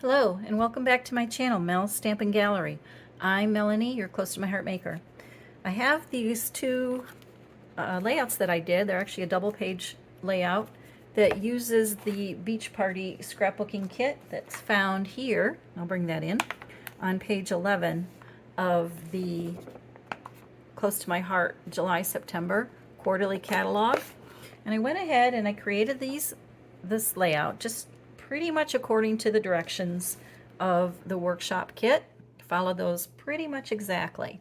Hello and welcome back to my channel, Mel's Stampin' Gallery. I'm Melanie, your close to my heart maker. I have these two layouts that I did. They're actually a double page layout that uses the Beach Party scrapbooking kit that's found here. I'll bring that in on page 11 of the Close to My Heart July-September quarterly catalog. And I went ahead and I created this layout just pretty much according to the directions of the workshop kit. Follow those pretty much exactly.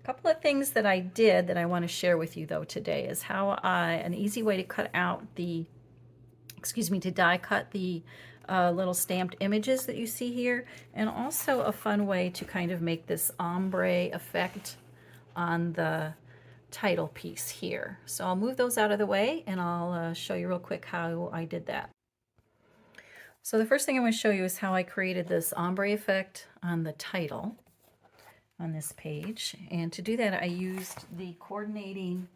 A couple of things that I did that I want to share with you though today is how an easy way to cut out the, to die cut the little stamped images that you see here, and also a fun way to kind of make this ombre effect on the title piece here. So I'll move those out of the way and I'll show you real quick how I did that. So the first thing I'm going to show you is how I created this ombre effect on the title on this page. And to do that, I used the coordinating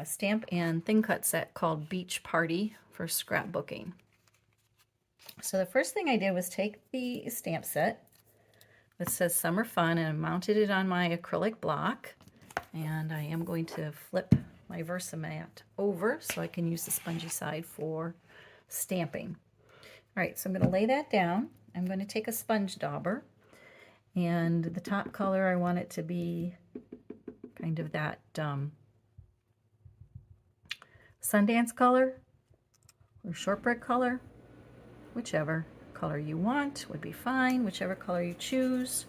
stamp and thin cut set called Beach Party for scrapbooking. So the first thing I did was take the stamp set that says Summer Fun, and I mounted it on my acrylic block. And I am going to flip my Versamat over so I can use the spongy side for stamping. All right, so I'm going to lay that down. I'm going to take a sponge dauber, and the top color I want it to be kind of that Sundance color or shortbread color. Whichever color you want would be fine, whichever color you choose.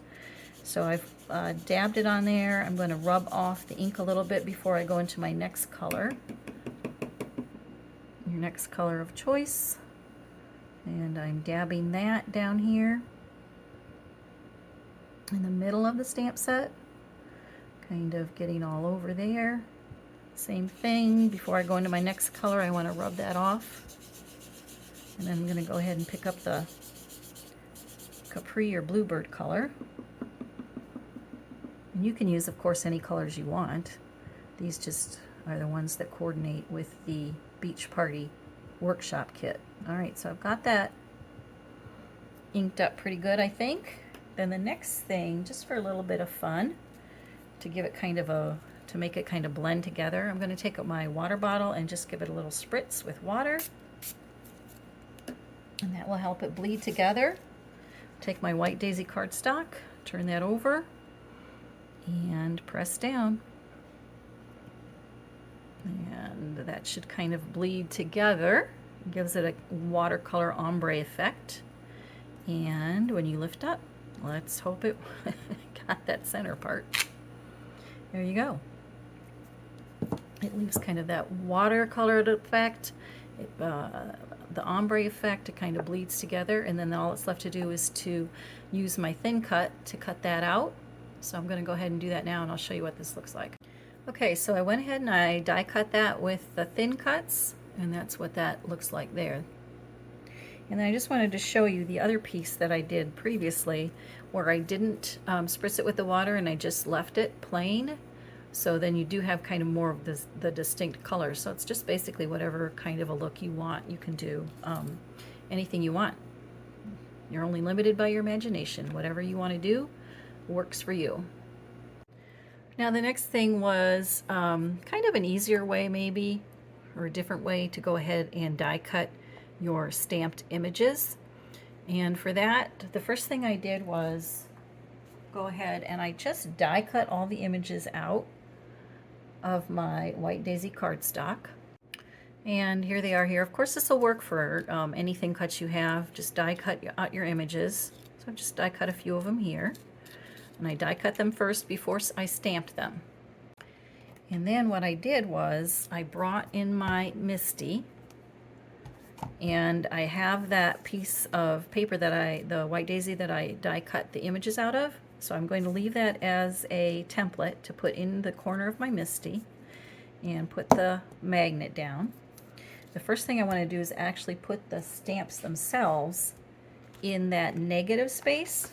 So I've dabbed it on there. I'm going to rub off the ink a little bit before I go into my next color. Your next color of choice. And I'm dabbing that down here in the middle of the stamp set, kind of getting all over there. Same thing, before I go into my next color, I want to rub that off. And then I'm going to go ahead and pick up the Capri or Bluebird color. And you can use, of course, any colors you want. These just are the ones that coordinate with the Beach Party workshop kit. All right, so I've got that inked up pretty good, I think. Then the next thing, just for a little bit of fun, to give it kind of to make it kind of blend together, I'm going to take up my water bottle and just give it a little spritz with water. And that will help it bleed together. Take my white daisy cardstock, turn that over, and press down. And that should kind of bleed together. It gives it a watercolor ombre effect. And when you lift up, let's hope it got that center part. There you go. It leaves kind of that watercolored effect. The ombre effect, it kind of bleeds together, and then all that's left to do is to use my thin cut to cut that out. So I'm going to go ahead and do that now, and I'll show you what this looks like. Okay, so I went ahead and I die cut that with the thin cuts, and that's what that looks like there. And then I just wanted to show you the other piece that I did previously, where I didn't spritz it with the water and I just left it plain. So then you do have kind of more of the distinct colors. So it's just basically whatever kind of a look you want, you can do anything you want. You're only limited by your imagination. Whatever you want to do works for you. Now the next thing was kind of an easier way maybe, or a different way to go ahead and die cut your stamped images. And for that, the first thing I did was go ahead and I just die cut all the images out of my white daisy cardstock. And here they are here. Of course, this will work for anything cuts you have. Just die cut out your images. So I just die cut a few of them here. And I die cut them first before I stamped them. And then what I did was I brought in my MISTI, and I have that piece of paper that the white daisy that I die cut the images out of. So I'm going to leave that as a template to put in the corner of my MISTI and put the magnet down. The first thing I want to do is actually put the stamps themselves in that negative space.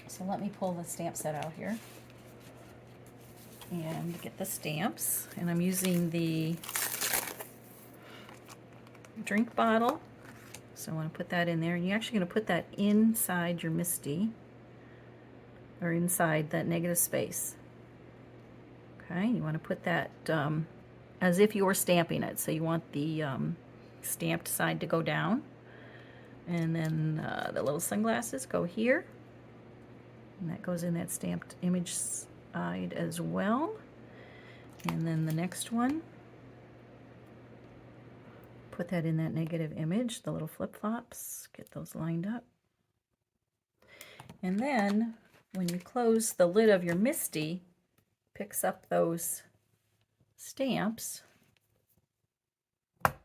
So let me pull the stamp set out here and get the stamps. And I'm using the drink bottle So I want to put that in there, and you're actually going to put that inside your MISTI, or inside that negative space. Okay, you want to put that as if you were stamping it. So you want the stamped side to go down. And then the little sunglasses go here. And that goes in that stamped image side as well. And then the next one, put that in that negative image, the little flip-flops, get those lined up. And then when you close the lid of your MISTI, picks up those stamps.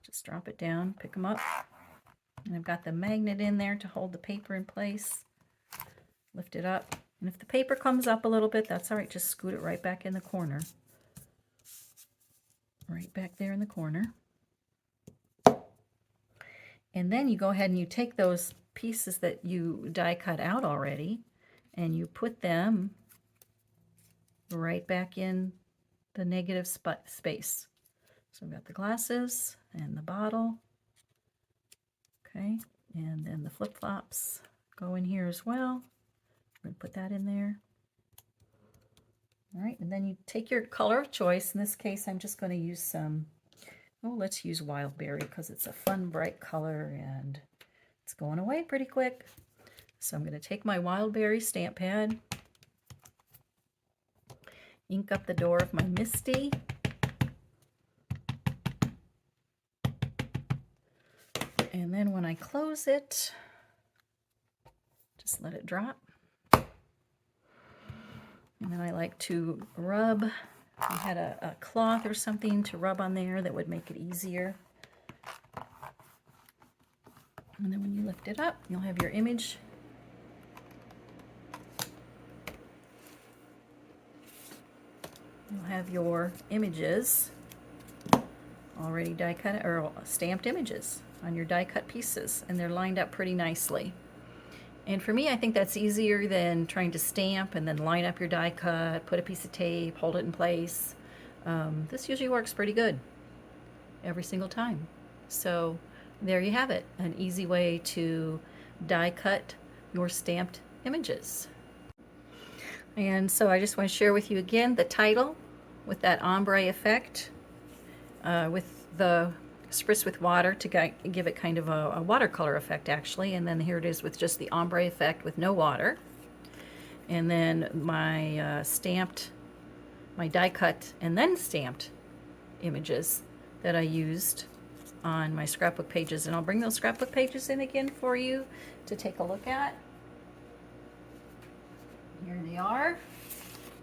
Just drop it down, pick them up. And I've got the magnet in there to hold the paper in place. Lift it up. And if the paper comes up a little bit, that's all right. Just scoot it right back in the corner. Right back there in the corner. And then you go ahead and you take those pieces that you die cut out already and you put them right back in the negative space. So we've got the glasses and the bottle. Okay, and then the flip-flops go in here as well. We're going to put that in there. All right, and then you take your color of choice. In this case, I'm just going to use some, oh, let's use Wildberry because it's a fun, bright color and it's going away pretty quick. So I'm going to take my Wildberry stamp pad, ink up the door of my MISTI. And then when I close it, just let it drop. And then I like to rub. I had a cloth or something to rub on there that would make it easier. And then when you lift it up, you'll have your image. You'll have your images already die cut or stamped images on your die cut pieces, and they're lined up pretty nicely. And for me, I think that's easier than trying to stamp and then line up your die cut, put a piece of tape, hold it in place. This usually works pretty good every single time. So there you have it, an easy way to die cut your stamped images. And so I just want to share with you again the title with that ombre effect, with the spritz with water to give it kind of a watercolor effect actually, and then here it is with just the ombre effect with no water. And then my my die cut and then stamped images that I used on my scrapbook pages, and I'll bring those scrapbook pages in again for you to take a look at. Here they are.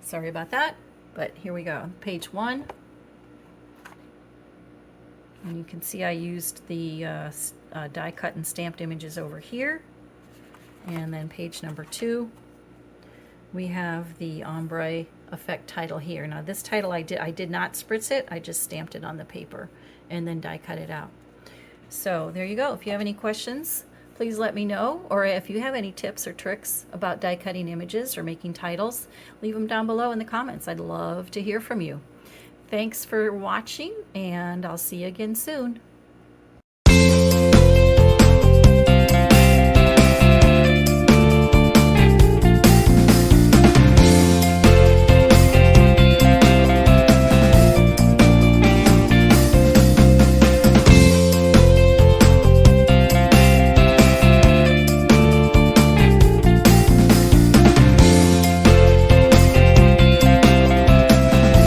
Sorry about that, but here we go. Page 1. And you can see I used the die cut and stamped images over here. And then page number 2, we have the ombre effect title here. Now this title I did not spritz it, I just stamped it on the paper and then die cut it out. So there you go. If you have any questions, please let me know, or if you have any tips or tricks about die cutting images or making titles, leave them down below in the comments. I'd love to hear from you. Thanks for watching, and I'll see you again soon.